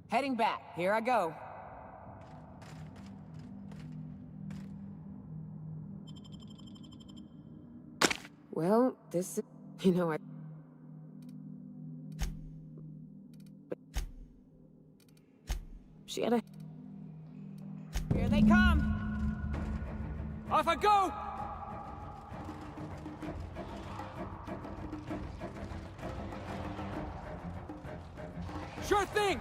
Heading back. Here I go. Well, this is... You know, She had a... Here they come! Off I go! Sure thing!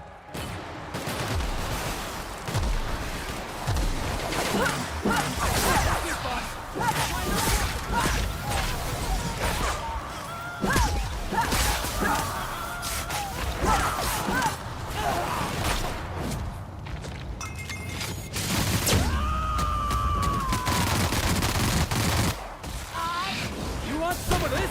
You want some of this?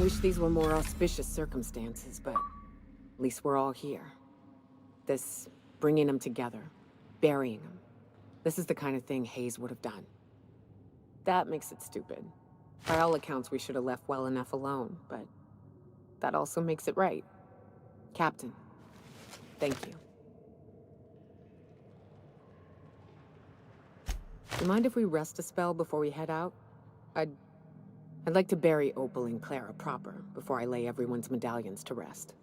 Wish these were more auspicious circumstances, but at least we're all here. This bringing them together, burying them. This is the kind of thing Hayes would have done. That makes it stupid. By all accounts, we should have left well enough alone, but that also makes it right. Captain, thank you. You mind if we rest a spell before we head out? I'd like to bury Opal and Clara proper before I lay everyone's medallions to rest.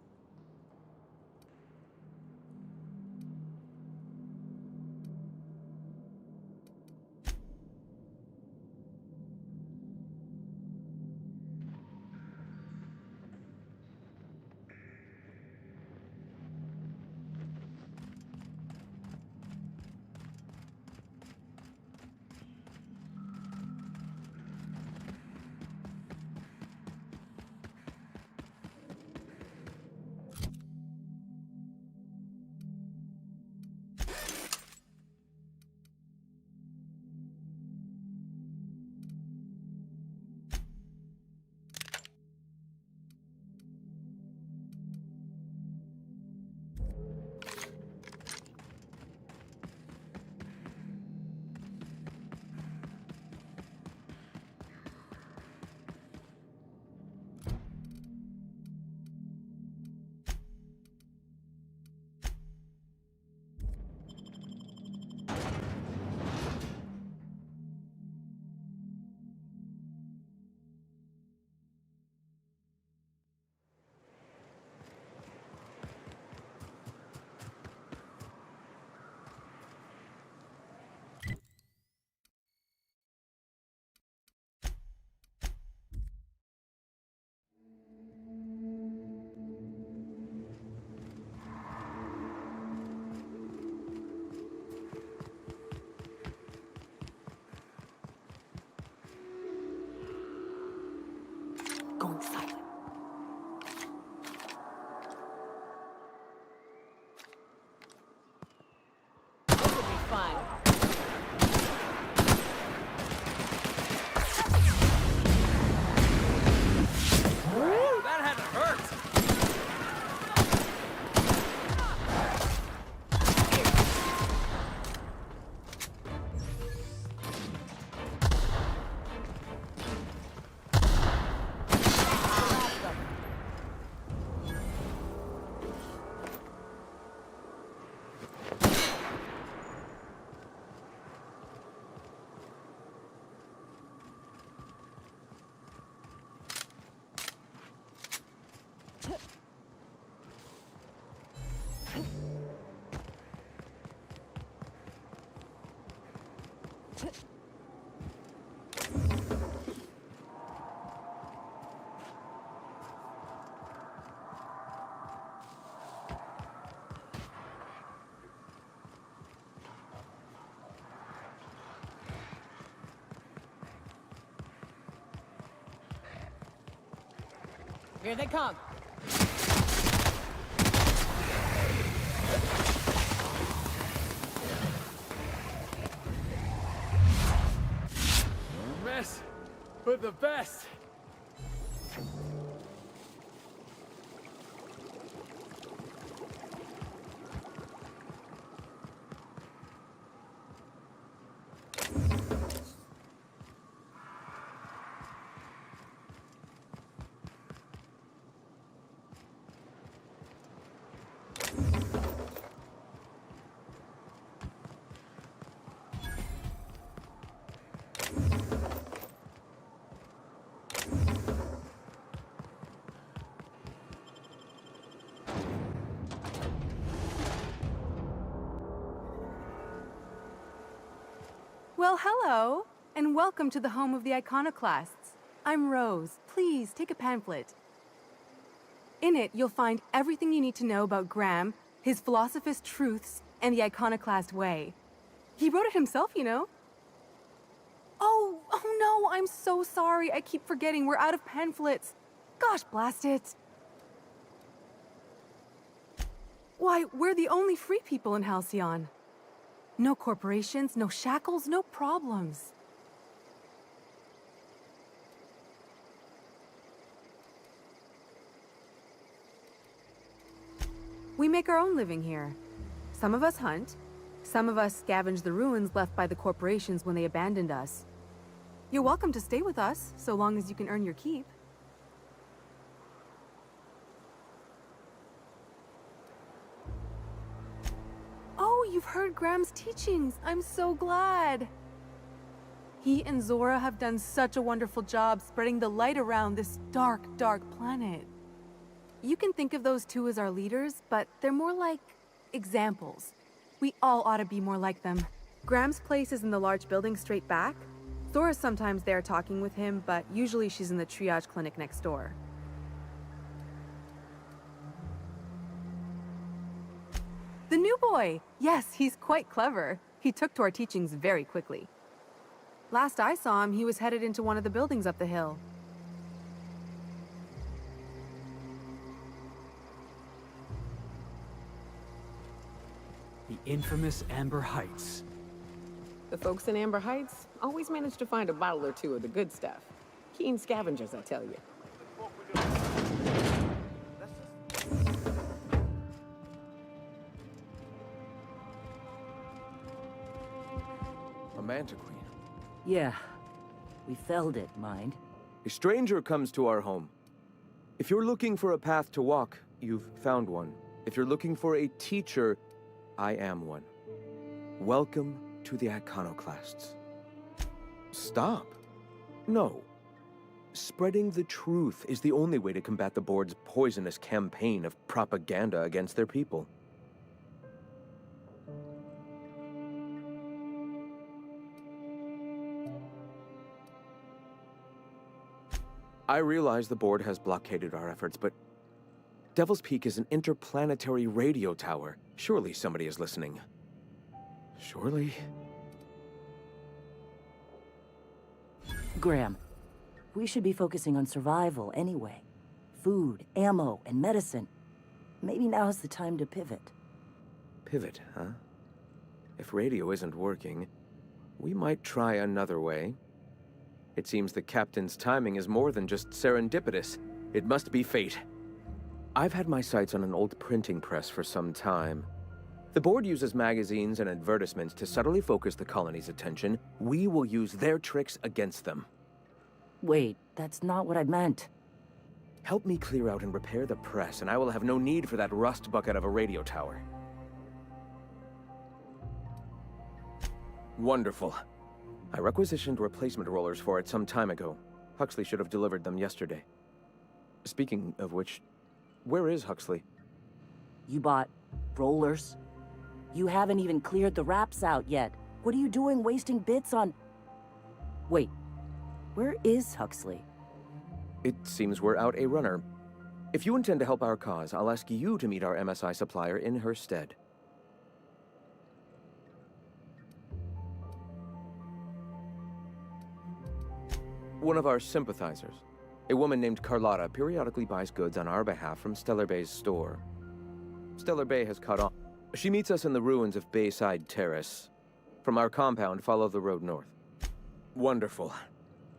Going silent. This will be fun. That had to hurt. Here they come. Mess, but the best. Well, hello, and welcome to the home of the Iconoclasts. I'm Rose. Please, take a pamphlet. In it, you'll find everything you need to know about Graham, his Philosophist truths, and the Iconoclast way. He wrote it himself, you know. Oh no, I'm so sorry. I keep forgetting we're out of pamphlets. Gosh, blast it. Why, we're the only free people in Halcyon. No corporations, no shackles, no problems. We make our own living here. Some of us hunt. Some of us scavenge the ruins left by the corporations when they abandoned us. You're welcome to stay with us, so long as you can earn your keep. Oh, you've heard Graham's teachings. I'm so glad. He and Zora have done such a wonderful job spreading the light around this dark, dark planet. You can think of those two as our leaders, but they're more like examples. We all ought to be more like them. Graham's place is in the large building straight back. Zora's sometimes there talking with him, but usually she's in the triage clinic next door. The new boy! Yes, he's quite clever. He took to our teachings very quickly. Last I saw him, he was headed into one of the buildings up the hill. The infamous Amber Heights. The folks in Amber Heights always manage to find a bottle or two of the good stuff. Keen scavengers, I tell you. A Manta Queen. Yeah. We felled it, mind. A stranger comes to our home. If you're looking for a path to walk, you've found one. If you're looking for a teacher, I am one. Welcome to the Iconoclasts. Stop. No. Spreading the truth is the only way to combat the board's poisonous campaign of propaganda against their people. I realize the board has blockaded our efforts, but Devil's Peak is an interplanetary radio tower. Surely somebody is listening. Surely? Graham, we should be focusing on survival anyway. Food, ammo, and medicine. Maybe now's the time to pivot. Pivot, huh? If radio isn't working, we might try another way. It seems the captain's timing is more than just serendipitous. It must be fate. I've had my sights on an old printing press for some time. The board uses magazines and advertisements to subtly focus the colony's attention. We will use their tricks against them. Wait, that's not what I meant. Help me clear out and repair the press, and I will have no need for that rust bucket of a radio tower. Wonderful. I requisitioned replacement rollers for it some time ago. Huxley should have delivered them yesterday. Speaking of which, where is Huxley? You bought rollers? You haven't even cleared the wraps out yet. What are you doing wasting bits on... Wait, where is Huxley? It seems we're out a runner. If you intend to help our cause, I'll ask you to meet our MSI supplier in her stead. One of our sympathizers, a woman named Carlotta, periodically buys goods on our behalf from Stellar Bay's store. Stellar Bay has caught on. She meets us in the ruins of Bayside Terrace. From our compound, follow the road north. Wonderful.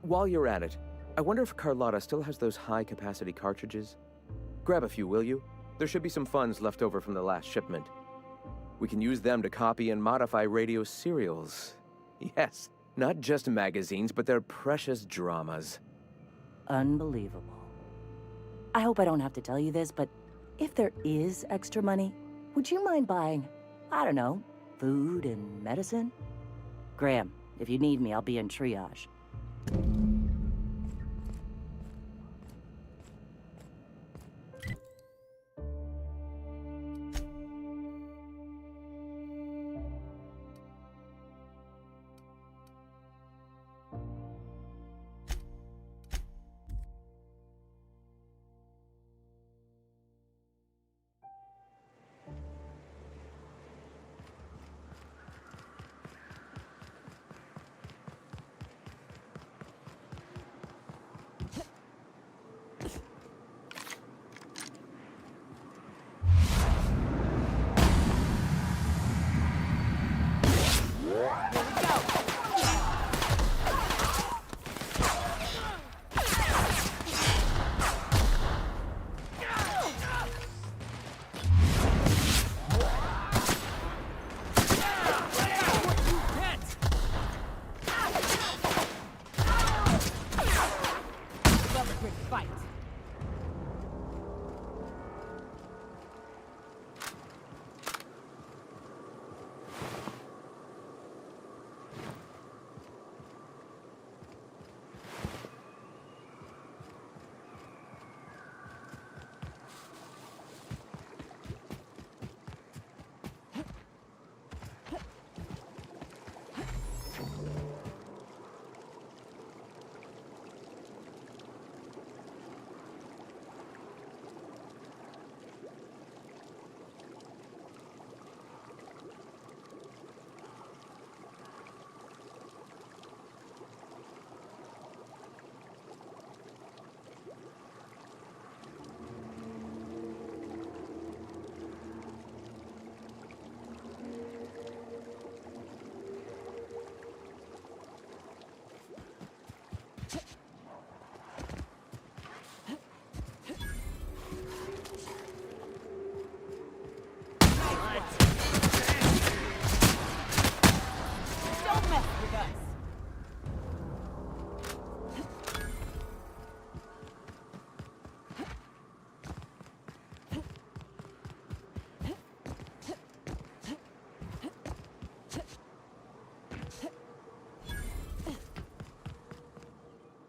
While you're at it, I wonder if Carlotta still has those high-capacity cartridges? Grab a few, will you? There should be some funds left over from the last shipment. We can use them to copy and modify radio serials. Yes, not just magazines, but their precious dramas. Unbelievable. I hope I don't have to tell you this, but if there is extra money, would you mind buying, I don't know, food and medicine? Graham, if you need me, I'll be in triage.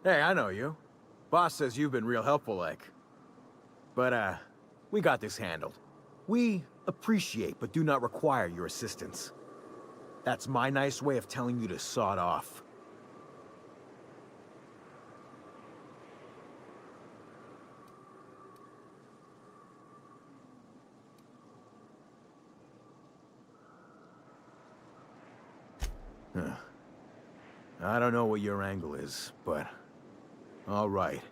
Hey, I know you. Boss says you've been real helpful, like. But, we got this handled. We appreciate but do not require your assistance. That's my nice way of telling you to sod off. I don't know what your angle is, but... all right.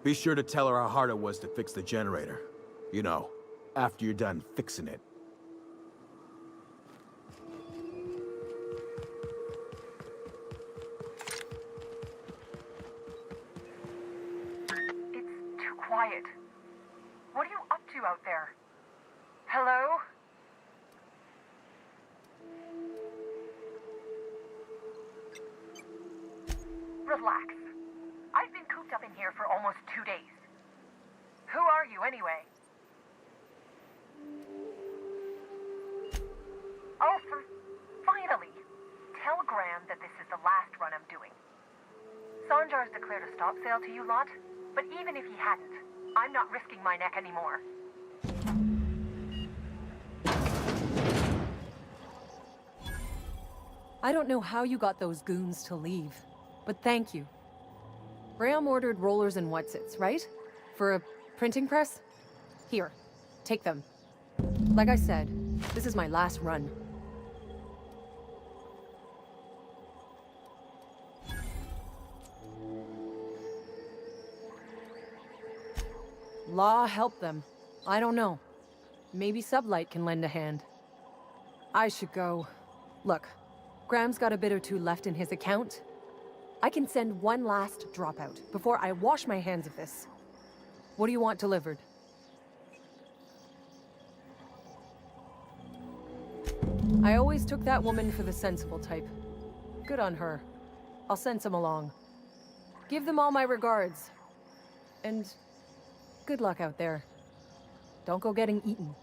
Be sure to tell her how hard it was to fix the generator. You know, after you're done fixing it. It's too quiet. What are you up to out there? Hello? Relax. I've been cooped up in here for almost 2 days. Who are you, anyway? Oh, finally! Tell Graham that this is the last run I'm doing. Sanjar's declared a stop sale to you lot, but even if he hadn't, I'm not risking my neck anymore. I don't know how you got those goons to leave, but thank you. Graham ordered rollers and whatsits, right? For a printing press? Here, take them. Like I said, this is my last run. Law help them. I don't know. Maybe Sublight can lend a hand. I should go. Look, Graham's got a bit or two left in his account. I can send one last dropout before I wash my hands of this. What do you want delivered? I always took that woman for the sensible type. Good on her. I'll send some along. Give them all my regards. And good luck out there. Don't go getting eaten.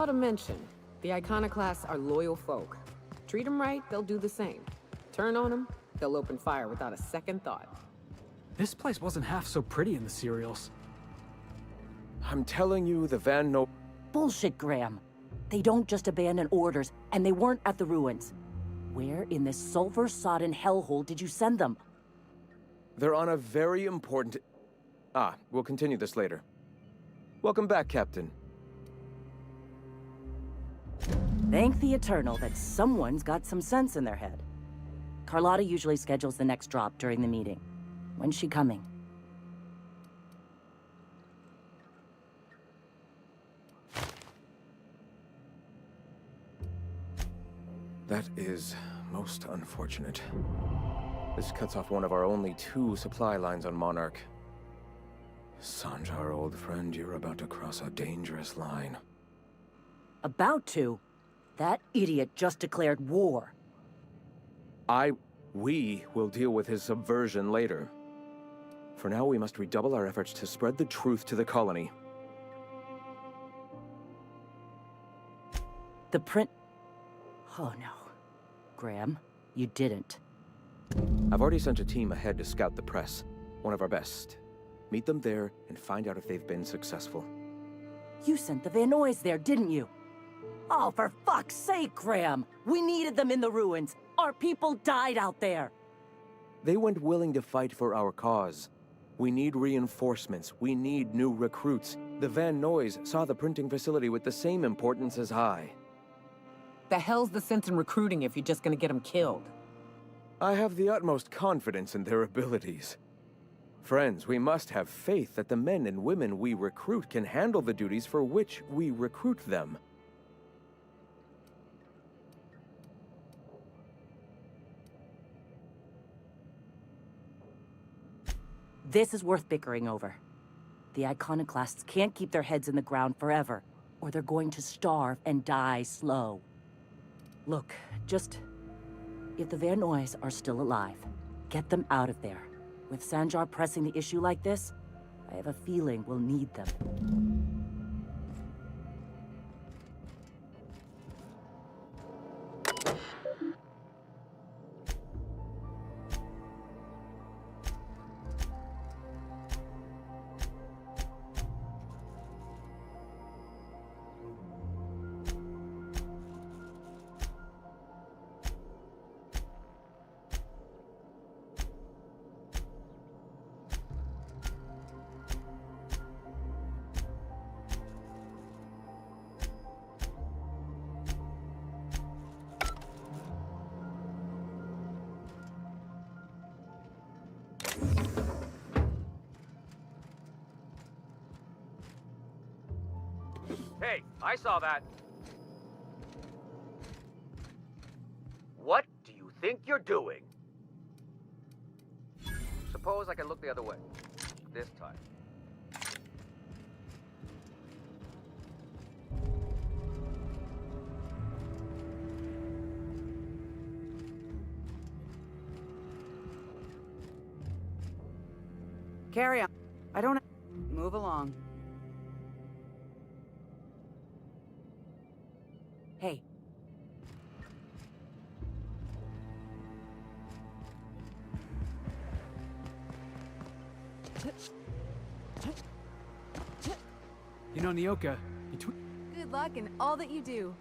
to mention, the Iconoclasts are loyal folk. Treat them right, they'll do the same. Turn on them, they'll open fire without a second thought. This place wasn't half so pretty in the serials. I'm telling you, the Van No... Bullshit, Graham. They don't just abandon orders, and they weren't at the ruins. Where in this sulfur-sodden hellhole did you send them? They're on a very important... we'll continue this later. Welcome back, Captain. Thank the Eternal that someone's got some sense in their head. Carlotta usually schedules the next drop during the meeting. When's she coming? That is most unfortunate. This cuts off one of our only 2 supply lines on Monarch. Sanjar, old friend, you're about to cross a dangerous line. About to? That idiot just declared war. We will deal with his subversion later. For now, we must redouble our efforts to spread the truth to the colony. The print... Oh no. Graham, you didn't. I've already sent a team ahead to scout the press. One of our best. Meet them there and find out if they've been successful. You sent the Van Nuys there, didn't you? Oh, for fuck's sake, Graham! We needed them in the ruins! Our people died out there! They went willing to fight for our cause. We need reinforcements. We need new recruits. The Van Nuys saw the printing facility with the same importance as I. The hell's the sense in recruiting if you're just gonna get them killed? I have the utmost confidence in their abilities. Friends, we must have faith that the men and women we recruit can handle the duties for which we recruit them. This is worth bickering over. The Iconoclasts can't keep their heads in the ground forever, or they're going to starve and die slow. Look, if the Van Nuys are still alive, get them out of there. With Sanjar pressing the issue like this, I have a feeling we'll need them. Hey, I saw that. What do you think you're doing? Suppose I can look the other way. This time. Carry on. I don't... Move along. Hey. You know, Nyoka, between... Good luck in all that you do.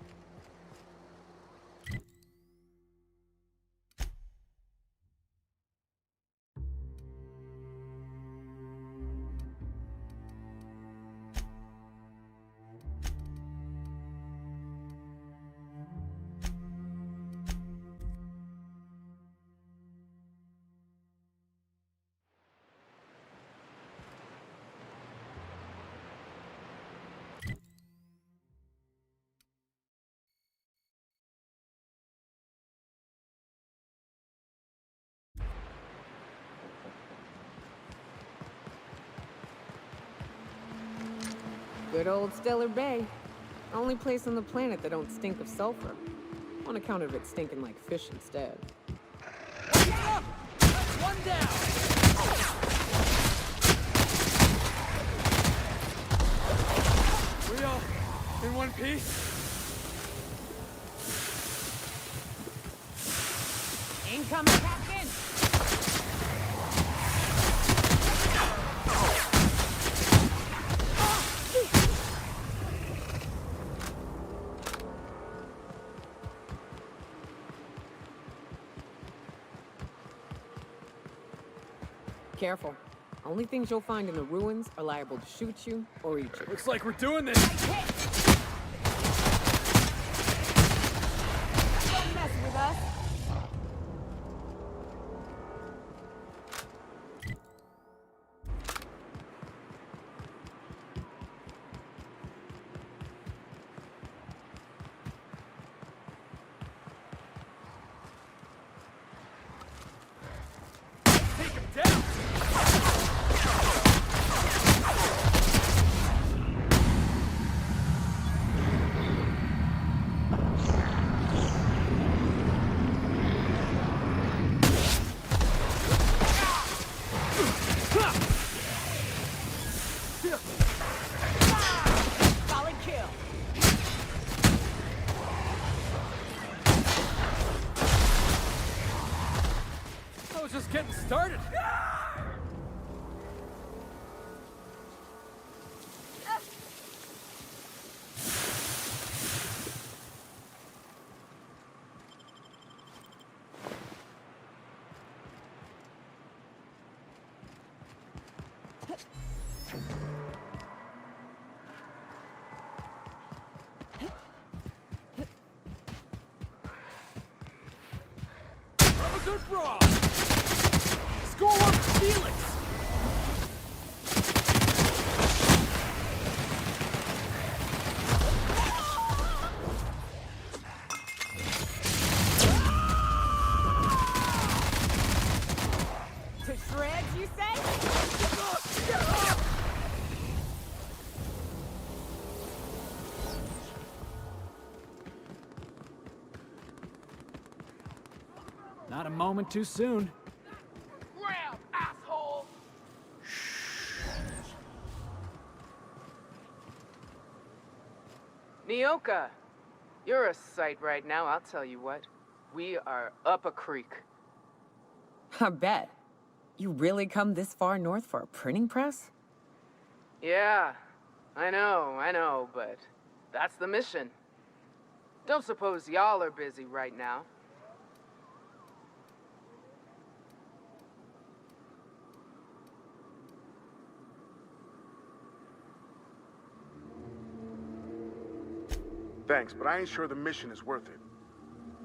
Good old Stellar Bay. Only place on the planet that don't stink of sulfur. On account of it stinking like fish instead. One down! We all in one piece? Incoming, Captain! Careful. Only things you'll find in the ruins are liable to shoot you or eat you. Looks like we're doing this. Don't mess with us. Take him down. Solid kill. I was just getting started. Have a good brawl. Score one for Felix. To shreds, you say? Not a moment too soon. Grab, asshole. Nyoka, you're a sight right now, I'll tell you what. We are up a creek. I bet. You really come this far north for a printing press? Yeah, I know, but that's the mission. Don't suppose y'all are busy right now. Thanks, but I ain't sure the mission is worth it.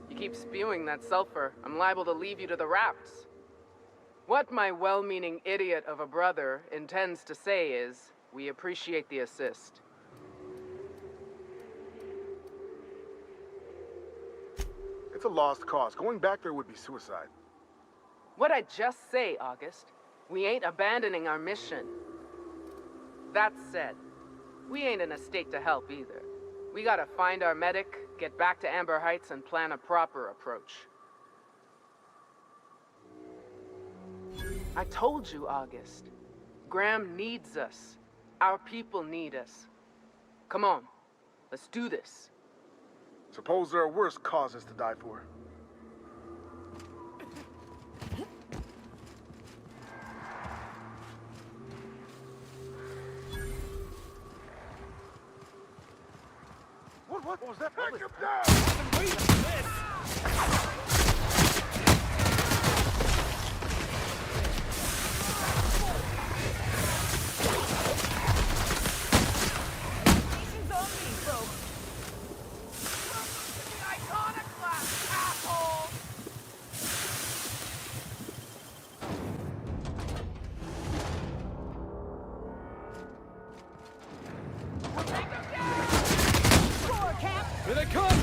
You keep spewing that sulfur, I'm liable to leave you to the rats. What my well-meaning idiot of a brother intends to say is, we appreciate the assist. It's a lost cause. Going back there would be suicide. What'd I just say, August? We ain't abandoning our mission. That said, we ain't in a state to help either. We gotta find our medic, get back to Amber Heights, and plan a proper approach. I told you, August. Graham needs us. Our people need us. Come on, let's do this. Suppose there are worse causes to die for. What was that? Take him down! I've been waiting for this. Nation's on me, folks. Welcome to the Iconoclast, asshole. Take them down. Score, Cap! Here they come.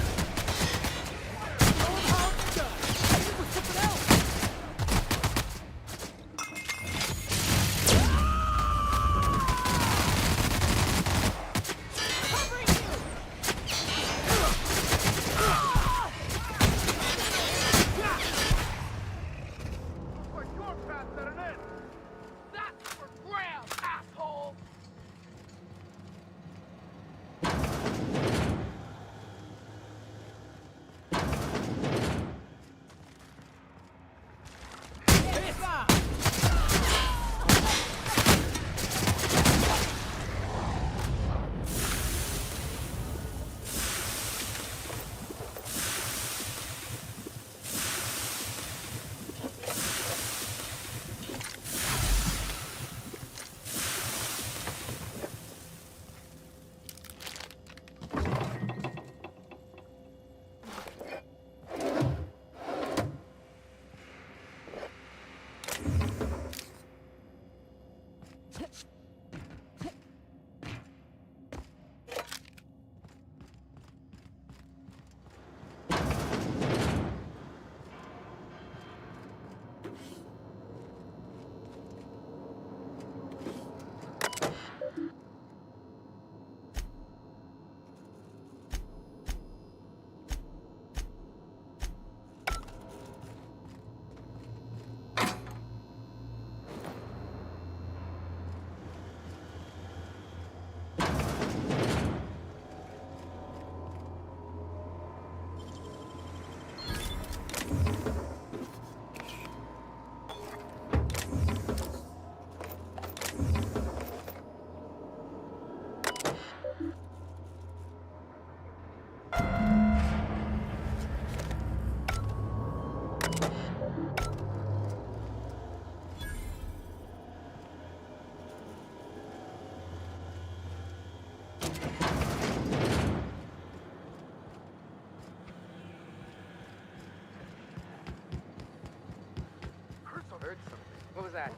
Heard something. What was that?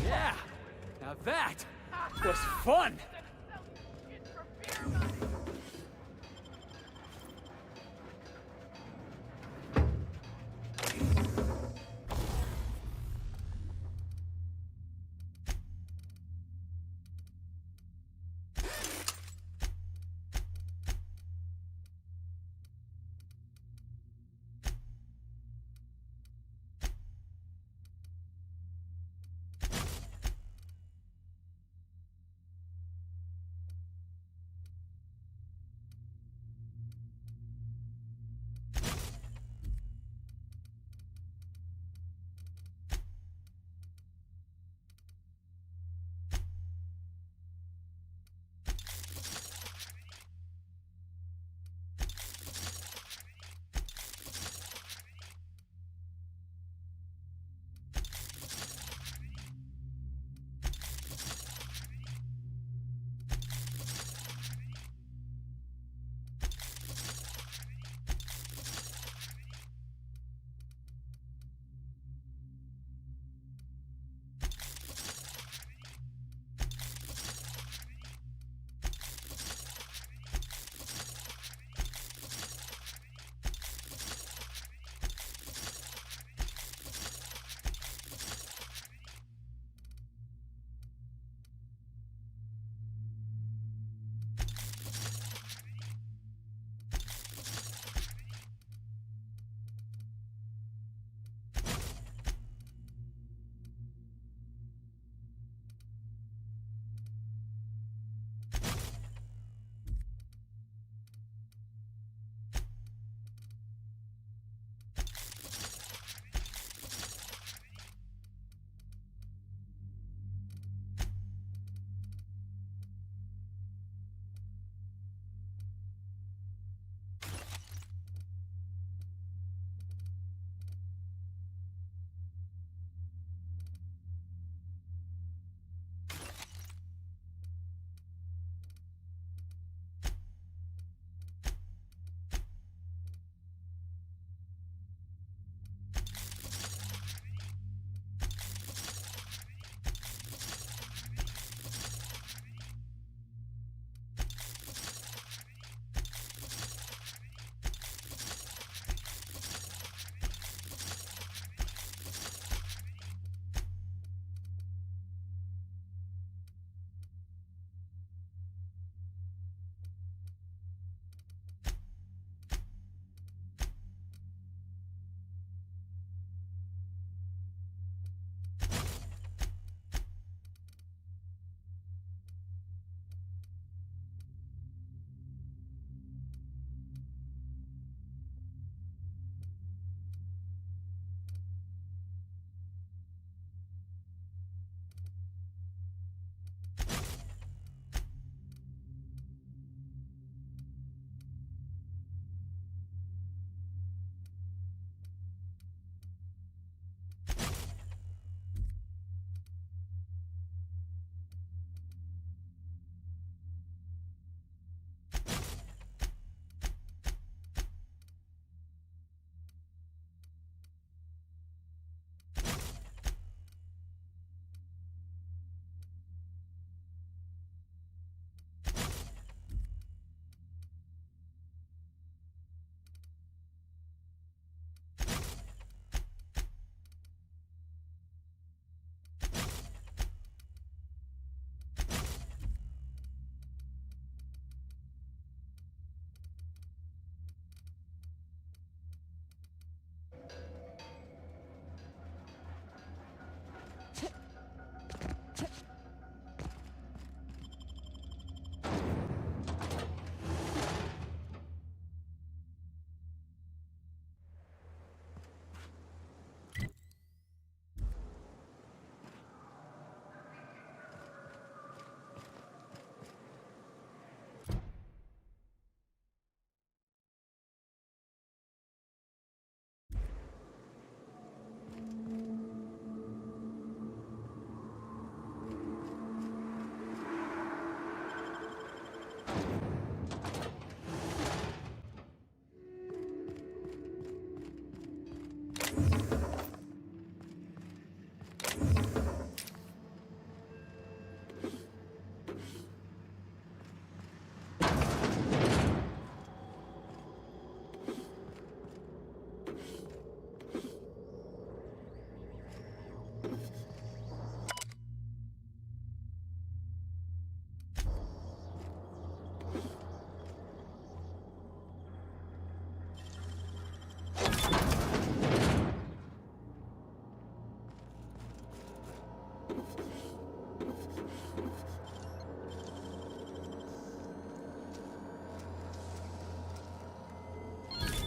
Yeah! Now that was fun!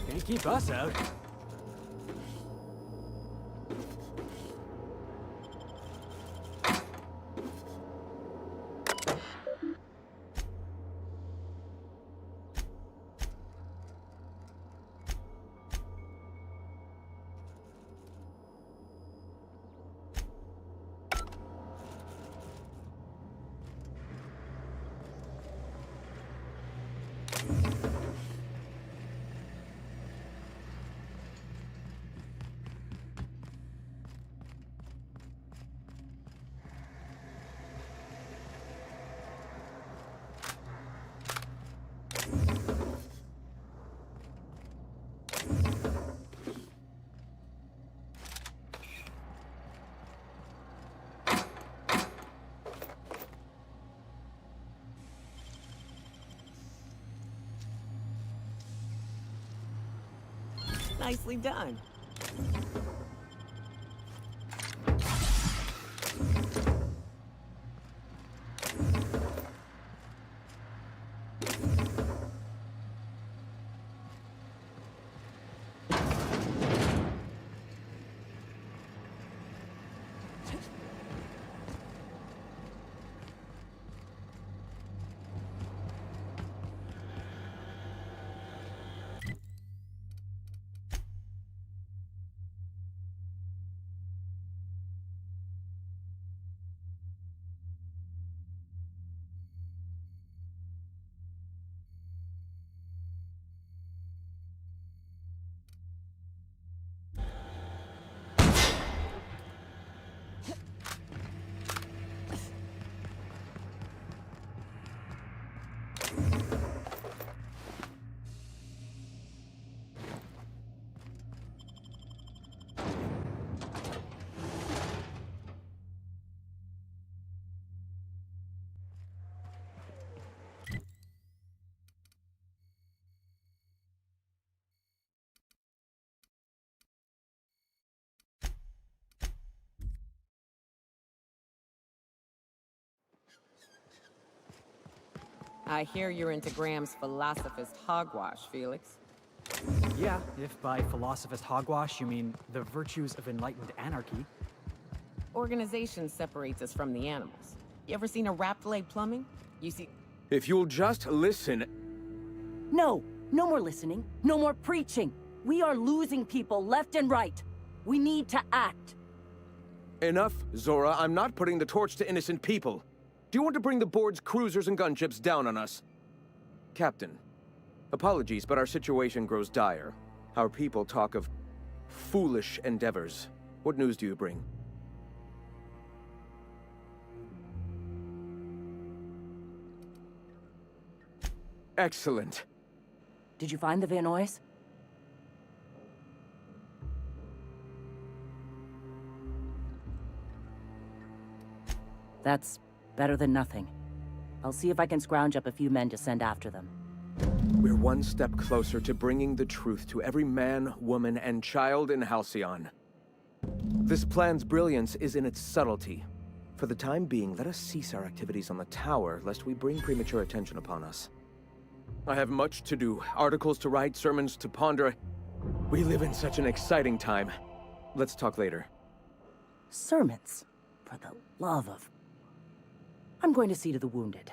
Can't keep us out. Nicely done. I hear you're into Graham's philosophist hogwash, Felix. Yeah, if by philosophist hogwash you mean the virtues of enlightened anarchy. Organization separates us from the animals. You ever seen a rat play plumbing? You see... If you'll just listen... No, no more listening, no more preaching. We are losing people left and right. We need to act. Enough, Zora. I'm not putting the torch to innocent people. Do you want to bring the board's cruisers and gunships down on us? Captain, apologies, but our situation grows dire. Our people talk of foolish endeavors. What news do you bring? Excellent. Did you find the Vanoys? That's better than nothing. I'll see if I can scrounge up a few men to send after them. We're one step closer to bringing the truth to every man, woman, and child in Halcyon. This plan's brilliance is in its subtlety. For the time being, let us cease our activities on the tower, lest we bring premature attention upon us. I have much to do, articles to write, sermons to ponder. We live in such an exciting time. Let's talk later. Sermons? For the love of... I'm going to see to the wounded.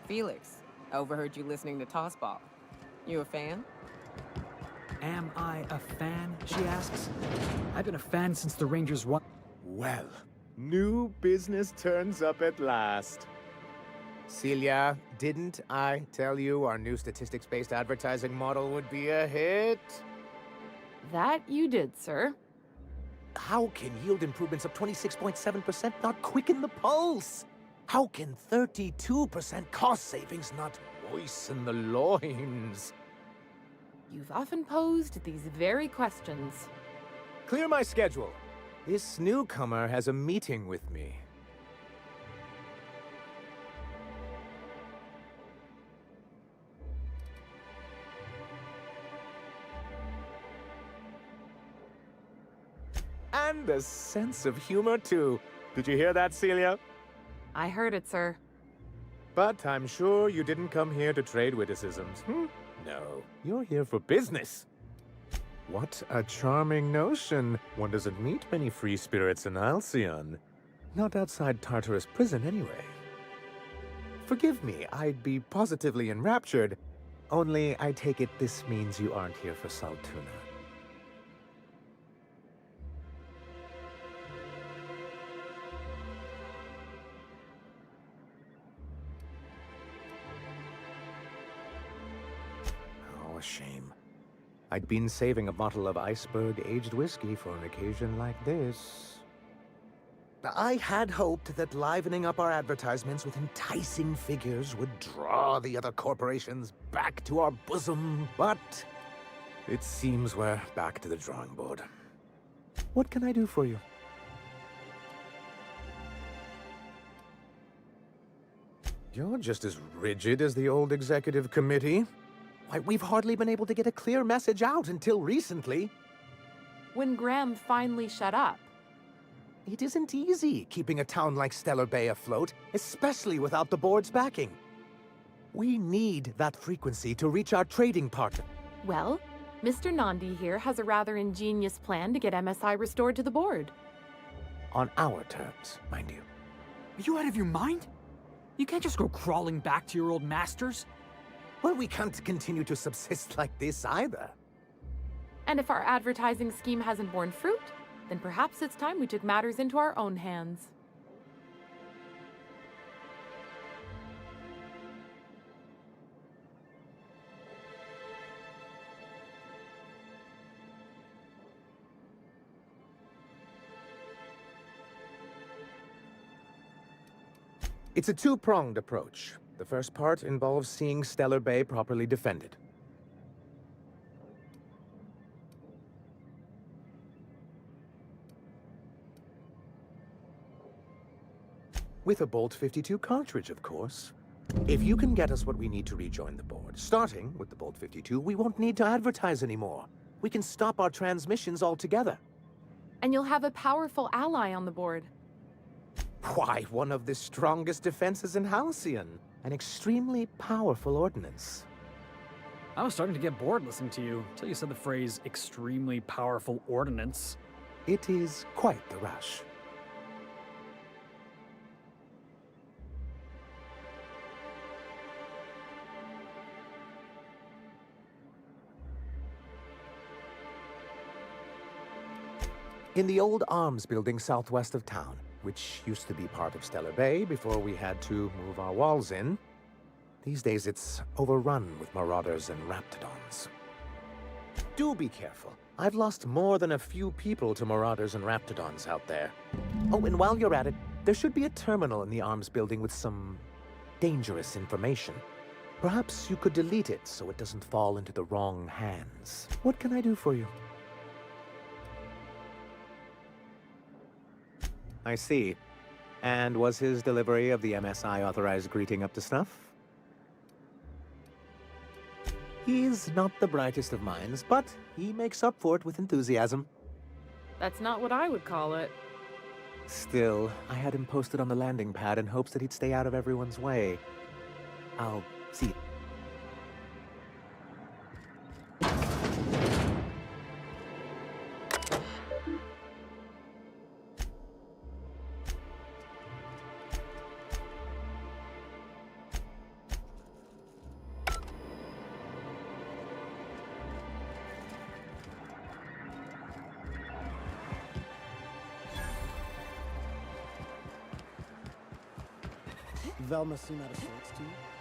Felix, overheard you listening to Tossball. You a fan? Am I a fan, she asks. I've been a fan since the Rangers won. Well, new business turns up at last. Celia, didn't I tell you our new statistics-based advertising model would be a hit? That you did, sir. How can yield improvements of 26.7% not quicken the pulse? How can 32% cost savings not moisten the loins? You've often posed these very questions. Clear my schedule. This newcomer has a meeting with me. And a sense of humor, too. Did you hear that, Celia? I heard it, sir. But I'm sure you didn't come here to trade witticisms. No, you're here for business. What a charming notion. One doesn't meet many free spirits in Halcyon. Not outside Tartarus prison, anyway. Forgive me, I'd be positively enraptured. Only I take it this means you aren't here for Saltuna. A shame. I'd been saving a bottle of iceberg-aged whiskey for an occasion like this. I had hoped that livening up our advertisements with enticing figures would draw the other corporations back to our bosom, but it seems we're back to the drawing board. What can I do for you? You're just as rigid as the old executive committee. Why, we've hardly been able to get a clear message out until recently. When Graham finally shut up. It isn't easy keeping a town like Stellar Bay afloat, especially without the board's backing. We need that frequency to reach our trading partner. Well, Mr. Nandi here has a rather ingenious plan to get MSI restored to the board. On our terms, mind you. Are you out of your mind? You can't just go crawling back to your old masters. Well, we can't continue to subsist like this either. And if our advertising scheme hasn't borne fruit, then perhaps it's time we took matters into our own hands. It's a two-pronged approach. The first part involves seeing Stellar Bay properly defended. With a Bolt 52 cartridge, of course. If you can get us what we need to rejoin the board, starting with the Bolt 52, we won't need to advertise anymore. We can stop our transmissions altogether. And you'll have a powerful ally on the board. Why, one of the strongest defenses in Halcyon. An extremely powerful ordnance. I was starting to get bored listening to you until you said the phrase extremely powerful ordnance. It is quite the rush. In the old arms building southwest of town, which used to be part of Stellar Bay before we had to move our walls in. These days it's overrun with marauders and raptidons. Do be careful. I've lost more than a few people to marauders and raptidons out there. Oh, and while you're at it, there should be a terminal in the arms building with some dangerous information. Perhaps you could delete it so it doesn't fall into the wrong hands. What can I do for you? I see. And was his delivery of the MSI authorized greeting up to snuff? He's not the brightest of minds, but he makes up for it with enthusiasm. That's not what I would call it. Still, I had him posted on the landing pad in hopes that he'd stay out of everyone's way. I'll see. Velma seem out of sorts to you?